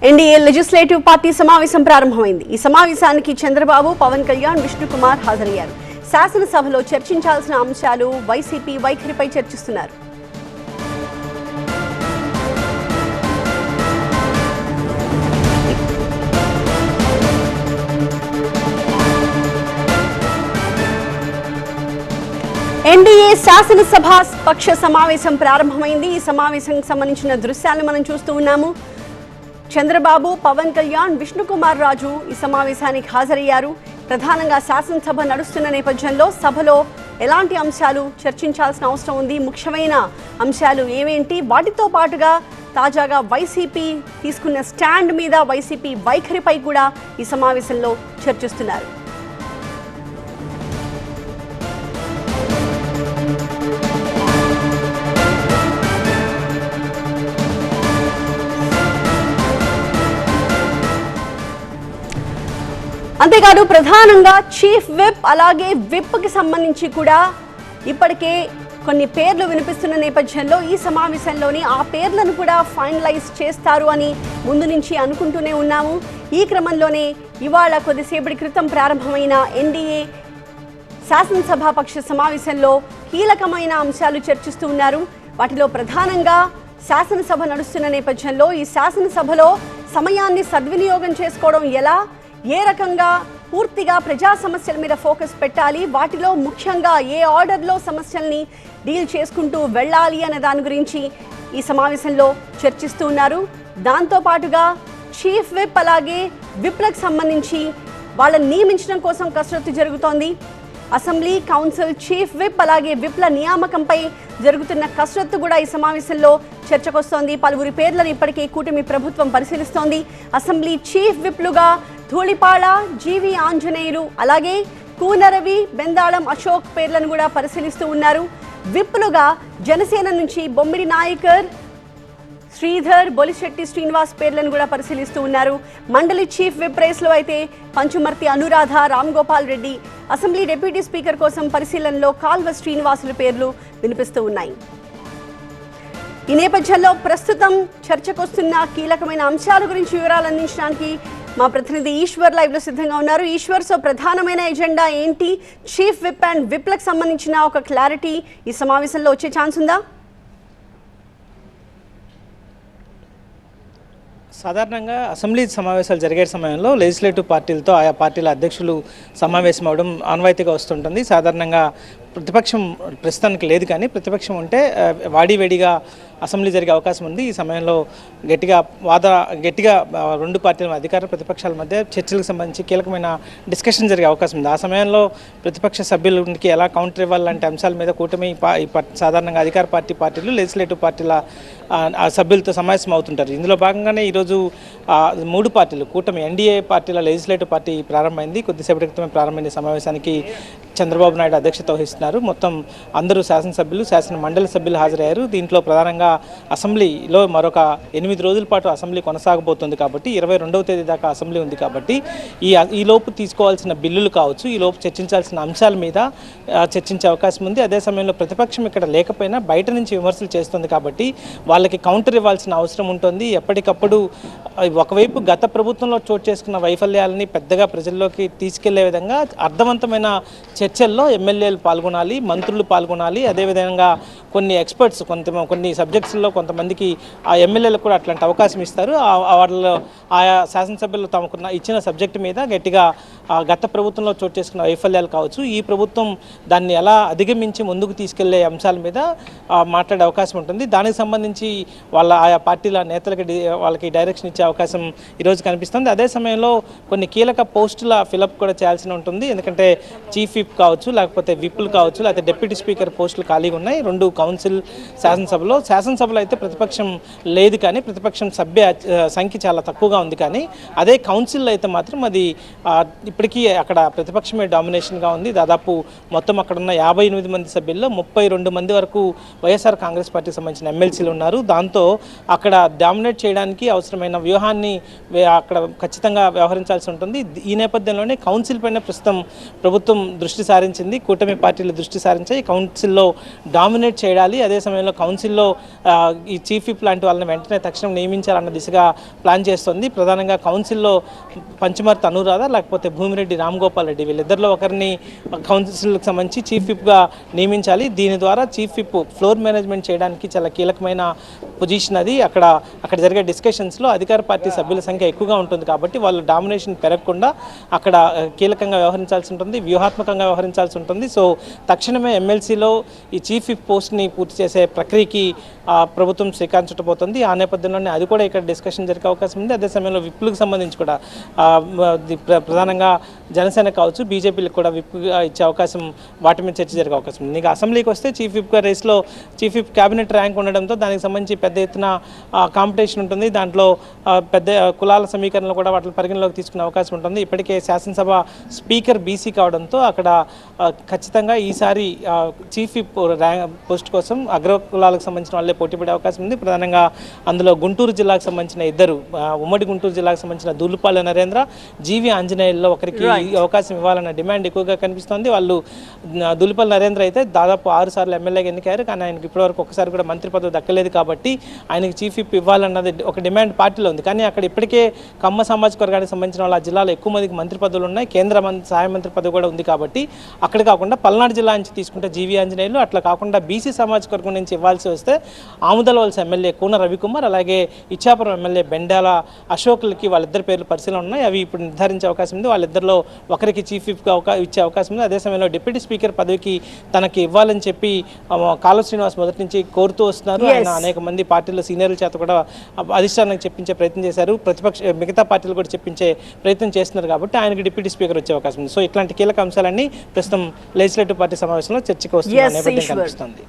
NDA legislative party సమావేశం ప్రారంభమైంది. ఈ సమావేశానికి చంద్రబాబు, పవన్ కళ్యాణ్, విష్ణుకుమార్ హాజరయ్యారు. శాసనసభలో చర్చించాల్సిన అంశాలు, వైసీపీ వైఖరిపై చర్చిస్తున్నారు. ఎన్డీఏ శాసనసభ పక్ష సమావేశం ప్రారంభమైంది. ఈ సమావేశానికి సంబంధించిన దృశ్యాలను మనం చూస్తూ ఉన్నాము. చంద్రబాబు, పవన్ కళ్యాణ్, విష్ణుకుమార్ రాజు ఈ సమావేశానికి హాజరయ్యారు. ప్రధానంగా శాసనసభ నడుస్తున్న నేపథ్యంలో సభలో ఎలాంటి అంశాలు చర్చించాల్సిన అవసరం ఉంది, ముఖ్యమైన అంశాలు ఏమేంటి, వాటితో పాటుగా తాజాగా వైసీపీ తీసుకున్న స్టాండ్ మీద వైసీపీ వైఖరిపై కూడా ఈ సమావేశంలో చర్చిస్తున్నారు. అంతేకాదు ప్రధానంగా చీఫ్ విప్ అలాగే విప్కి సంబంధించి కూడా ఇప్పటికే కొన్ని పేర్లు వినిపిస్తున్న నేపథ్యంలో ఈ సమావేశంలోని ఆ పేర్లను కూడా ఫైనలైజ్ చేస్తారు అని ముందు నుంచి అనుకుంటూనే ఉన్నాము. ఈ క్రమంలోనే ఇవాళ కొద్దిసేపటి క్రితం ప్రారంభమైన ఎన్డీఏ శాసనసభాపక్ష సమావేశంలో కీలకమైన అంశాలు చర్చిస్తూ ఉన్నారు. వాటిలో ప్రధానంగా శాసనసభ నడుస్తున్న నేపథ్యంలో ఈ శాసనసభలో సమయాన్ని సద్వినియోగం చేసుకోవడం ఎలా, ఏ రకంగా పూర్తిగా ప్రజా సమస్యల మీద ఫోకస్ పెట్టాలి, వాటిలో ముఖ్యంగా ఏ ఆర్డర్లో సమస్యల్ని డీల్ చేసుకుంటూ వెళ్ళాలి అనే దాని గురించి ఈ సమావేశంలో చర్చిస్తూ ఉన్నారు. దాంతోపాటుగా చీఫ్ విప్ అలాగే విప్లకు సంబంధించి వాళ్ళని నియమించడం కోసం కసరత్తు జరుగుతోంది. అసెంబ్లీ, కౌన్సిల్, చీఫ్ విప్ అలాగే విప్ల నియామకంపై జరుగుతున్న కసరత్తు కూడా ఈ సమావేశంలో చర్చకొస్తోంది. పలువురి పేర్లను ఇప్పటికే కూటమి ప్రభుత్వం పరిశీలిస్తోంది. అసెంబ్లీ చీఫ్ విప్లుగా ధూళిపాళ, జీవి ఆంజనేయులు అలాగే కూనరవి, బెందాళం అశోక్ పేర్లను కూడా పరిశీలిస్తూ ఉన్నారు. విప్లుగా జనసేన నుంచి బొమ్మిడి నాయకర్, శ్రీధర్, బొలిశెట్టి శ్రీనివాస్ పేర్లను కూడా పరిశీలిస్తూ ఉన్నారు. మండలి చీఫ్ విప్ రేస్లో అయితే Panchumarthi Anuradha, Ram Gopal Reddy, assembly deputy speaker కోసం పరిశీలనలో కాల్వ శ్రీనివాసుల పేర్లు వినిపిస్తూ ఉన్నాయి. ఈ నేపథ్యంలో ప్రస్తుతం చర్చకొస్తున్న కీలకమైన అంశాల గురించి వివరాలు అందించడానికి మా ప్రతినిధి ఈశ్వర్ లైవ్ లో సిద్ధంగా ఉన్నారు. ఈశ్వర్, సో ప్రధానమైన ఎజెండా ఏంటి? చీఫ్ విప్ అండ్ విప్లకు సంబంధించిన ఒక క్లారిటీ ఈ సమావేశంలో వచ్చే ఛాన్స్ ఉందా? సాధారణంగా అసెంబ్లీ సమావేశాలు జరిగే సమయంలో లెజిస్లేటివ్ పార్టీలతో ఆయా పార్టీల అధ్యక్షులు సమావేశం అవడం ఆనవాయితీగా వస్తుంటుంది. సాధారణంగా ప్రతిపక్షం ప్రస్తుతానికి లేదు, కానీ ప్రతిపక్షం ఉంటే వాడివేడిగా అసెంబ్లీ జరిగే అవకాశం ఉంది. ఈ సమయంలో గట్టిగా రెండు పార్టీల అధికార ప్రతిపక్షాల మధ్య చర్చలకు సంబంధించి కీలకమైన డిస్కషన్ జరిగే అవకాశం ఉంది. ఆ సమయంలో ప్రతిపక్ష సభ్యులకి ఎలా కౌంటర్ ఇవ్వాలంటే అంశాల మీద కూటమి సాధారణంగా అధికార పార్టీలు లెజిస్లేటివ్ పార్టీల సభ్యులతో సమావేశం అవుతుంటారు. ఇందులో భాగంగానే ఈరోజు మూడు పార్టీలు కూటమి ఎన్డీఏ పార్టీల లెజిస్లేటివ్ పార్టీ ప్రారంభమైంది. కొద్దిసేపటి క్రితమే ప్రారంభమైన సమావేశానికి చంద్రబాబు నాయుడు అధ్యక్షత వహిస్తున్నారు. మొత్తం అందరూ శాసనసభ్యులు, శాసన మండలి సభ్యులు హాజరయ్యారు. దీంట్లో ప్రధానంగా అసెంబ్లీలో మరొక 8 రోజుల పాటు అసెంబ్లీ కొనసాగబోతుంది కాబట్టి 22వ తేదీ దాకా అసెంబ్లీ ఉంది కాబట్టి ఈ లోపు తీసుకోవాల్సిన బిల్లులు కావచ్చు, ఈ లోపు చర్చించాల్సిన అంశాల మీద చర్చించే అవకాశం ఉంది. అదే సమయంలో ప్రతిపక్షం ఇక్కడ లేకపోయినా బయట నుంచి విమర్శలు చేస్తుంది కాబట్టి వాళ్ళకి కౌంటర్ ఇవ్వాల్సిన అవసరం ఉంటుంది. ఎప్పటికప్పుడు ఒకవైపు గత ప్రభుత్వంలో చోటు చేసుకున్న వైఫల్యాలని పెద్దగా ప్రజల్లోకి తీసుకెళ్లే విధంగా అర్థవంతమైన చర్చల్లో ఎమ్మెల్యేలు పాల్గొనాలి, మంత్రులు పాల్గొనాలి. అదేవిధంగా కొన్ని ఎక్స్పర్ట్స్ కొన్ని సబ్జెక్ట్స్లో కొంతమందికి ఆ ఎమ్మెల్యేలకు కూడా అట్లాంటి అవకాశం ఇస్తారు. వాళ్ళలో ఆయా శాసనసభ్యులు తమకున్న ఇచ్చిన సబ్జెక్టు మీద గట్టిగా గత ప్రభుత్వంలో చోటు చేసుకున్న వైఫల్యాలు కావచ్చు, ఈ ప్రభుత్వం దాన్ని ఎలా అధిగమించి ముందుకు తీసుకెళ్లే అంశాల మీద మాట్లాడే అవకాశం ఉంటుంది. దానికి సంబంధించి ఆయా పార్టీల నేతలకి వాళ్ళకి డైరెక్షన్ ఇచ్చే అవకాశం ఈరోజు కనిపిస్తుంది. అదే సమయంలో కొన్ని కీలక పోస్టుల ఫిలప్ కూడా చేయాల్సి ఉంటుంది. ఎందుకంటే చీఫ్ విప్ కావచ్చు, లేకపోతే విప్లు కావచ్చు, లేకపోతే డిప్యూటీ స్పీకర్ పోస్టులు ఖాళీగా ఉన్నాయి. రెండు కౌన్సిల్, శాసనసభలో అయితే ప్రతిపక్షం లేదు, కానీ ప్రతిపక్షం సభ్య సంఖ్య చాలా తక్కువగా ఉంది. కానీ అదే కౌన్సిల్లో అయితే మాత్రం అది ఇప్పటికీ అక్కడ ప్రతిపక్షమే డామినేషన్గా ఉంది. దాదాపు మొత్తం అక్కడ ఉన్న 58 మంది సభ్యుల్లో 32 మంది వరకు వైఎస్ఆర్ కాంగ్రెస్ పార్టీకి సంబంధించిన ఎమ్మెల్సీలు ఉన్నారు. దాంతో అక్కడ డామినేట్ చేయడానికి అవసరమైన వ్యూహాన్ని అక్కడ ఖచ్చితంగా వ్యవహరించాల్సి ఉంటుంది. ఈ నేపథ్యంలోనే కౌన్సిల్ పైన ప్రస్తుతం ప్రభుత్వం దృష్టి సారించింది, కూటమి పార్టీలు దృష్టి సారించాయి. కౌన్సిల్లో డామినేట్ చేయాలి, అదే సమయంలో కౌన్సిల్లో ఈ చీఫ్ విప్ లాంటి వాళ్ళని వెంటనే తక్షణం నియమించాలన్న దిశగా ప్లాన్ చేస్తుంది. ప్రధానంగా కౌన్సిల్లో పంచమర్తి అనురాధ లేకపోతే భూమిరెడ్డి రామ్గోపాల్ రెడ్డి వీళ్ళిద్దరిలో ఒకరిని కౌన్సిల్కి సంబంధించి చీఫ్ విప్గా నియమించాలి. దీని ద్వారా చీఫ్ విప్ ఫ్లోర్ మేనేజ్మెంట్ చేయడానికి చాలా కీలకమైన పొజిషన్ అది. అక్కడ జరిగే డిస్కషన్స్లో అధికార పార్టీ సభ్యుల సంఖ్య ఎక్కువగా ఉంటుంది కాబట్టి వాళ్ళు డామినేషన్ పెరగకుండా అక్కడ కీలకంగా వ్యవహరించాల్సి ఉంటుంది, వ్యూహాత్మకంగా వ్యవహరించాల్సి ఉంటుంది. సో తక్షణమే ఎమ్మెల్సీలో ఈ చీఫ్ విప్ పోస్ట్ని పూర్తి చేసే ప్రక్రియకి ప్రభుత్వం శ్రీకారం చుట్టబోతుంది. ఆ నేపథ్యంలోనే అది కూడా ఇక్కడ డిస్కషన్ జరిగే అవకాశం ఉంది. అదే సమయంలో విప్లకు సంబంధించి కూడా ప్రధానంగా జనసేన కావచ్చు, బీజేపీలకు కూడా విప్ ఇచ్చే అవకాశం, వాటి మీద చర్చ జరిగే అవకాశం ఉంది. ఇంకా అసెంబ్లీకి వస్తే చీఫ్ విప్ రేస్లో చీఫ్ విప్ క్యాబినెట్ ర్యాంక్ ఉండడంతో దానికి సంబంధించి పెద్ద ఎత్తున కాంపిటీషన్ ఉంటుంది. దాంట్లో పెద్ద కులాల సమీకరణలు కూడా వాటిని పరిగణలోకి తీసుకునే అవకాశం ఉంటుంది. ఇప్పటికే శాసనసభ స్పీకర్ బీసీ కావడంతో అక్కడ ఖచ్చితంగా ఈసారి చీఫ్ విప్ పోస్ట్ కోసం అగ్ర కులాలకు సంబంధించిన వాళ్ళే పోటీ పడే అవకాశం ఉంది. ప్రధానంగా అందులో గుంటూరు జిల్లాకు సంబంధించిన ఇద్దరు, ఉమ్మడి గుంటూరు జిల్లాకు సంబంధించిన దూలుపాల నరేంద్ర, జీవి ఆంజనేయుల్లో ఒకరికి అవకాశం ఇవ్వాలన్న డిమాండ్ ఎక్కువగా కనిపిస్తోంది. వాళ్ళు దూలుపాల నరేంద్ర అయితే దాదాపు 6 సార్లు ఎమ్మెల్యేగా ఎన్నికయ్యారు, కానీ ఆయనకి ఇప్పటివరకు ఒకసారి కూడా మంత్రి పదవి దక్కలేదు కాబట్టి ఆయనకి చీఫ్ విప్ ఇవ్వాలన్నది ఒక డిమాండ్ పార్టీలో ఉంది. కానీ అక్కడ ఇప్పటికే కమ్మ సామాజిక వర్గానికి సంబంధించిన వాళ్ళ జిల్లాలో ఎక్కువ మందికి మంత్రి పదవులు ఉన్నాయి, కేంద్ర సహాయ మంత్రి పదవి కూడా ఉంది కాబట్టి అక్కడ కాకుండా పల్నాడు జిల్లా నుంచి తీసుకుంటే జీవి ఆంజనేయులు, అట్లా కాకుండా బీసీ సామాజిక వర్గం నుంచి ఇవ్వాల్సి వస్తే ఆముదలవలస ఎమ్మెల్యే కూన రవికుమార్, అలాగే ఇచ్చాపురం ఎమ్మెల్యే బెండాల అశోక్లకి వాళ్ళిద్దరి పేర్లు పరిశీలన ఉన్నాయి. అవి ఇప్పుడు నిర్ధారించే అవకాశం ఉంది. వాళ్ళిద్దరిలో ఒకరికి చీఫ్ విప్గా ఇచ్చే అవకాశం ఉంది. అదే సమయంలో డిప్యూటీ స్పీకర్ పదవికి తనకి ఇవ్వాలని చెప్పి కాలువ శ్రీనివాస్ మొదటి నుంచి కోరుతూ వస్తున్నారు. ఆయన అనేక మంది పార్టీల సీనియర్ల చేత కూడా అధిష్టానానికి చెప్పించే ప్రయత్నం చేశారు, మిగతా పార్టీలు కూడా చెప్పించే ప్రయత్నం చేస్తున్నారు కాబట్టి ఆయనకి డిప్యూటీ స్పీకర్ వచ్చే అవకాశం ఉంది. సో ఇట్లాంటి కీలక అంశాలన్నీ ప్రస్తుతం లెజిస్లేటివ్ పార్టీ సమావేశంలో చర్చకు వస్తున్న నేపథ్యం కనిపిస్తుంది.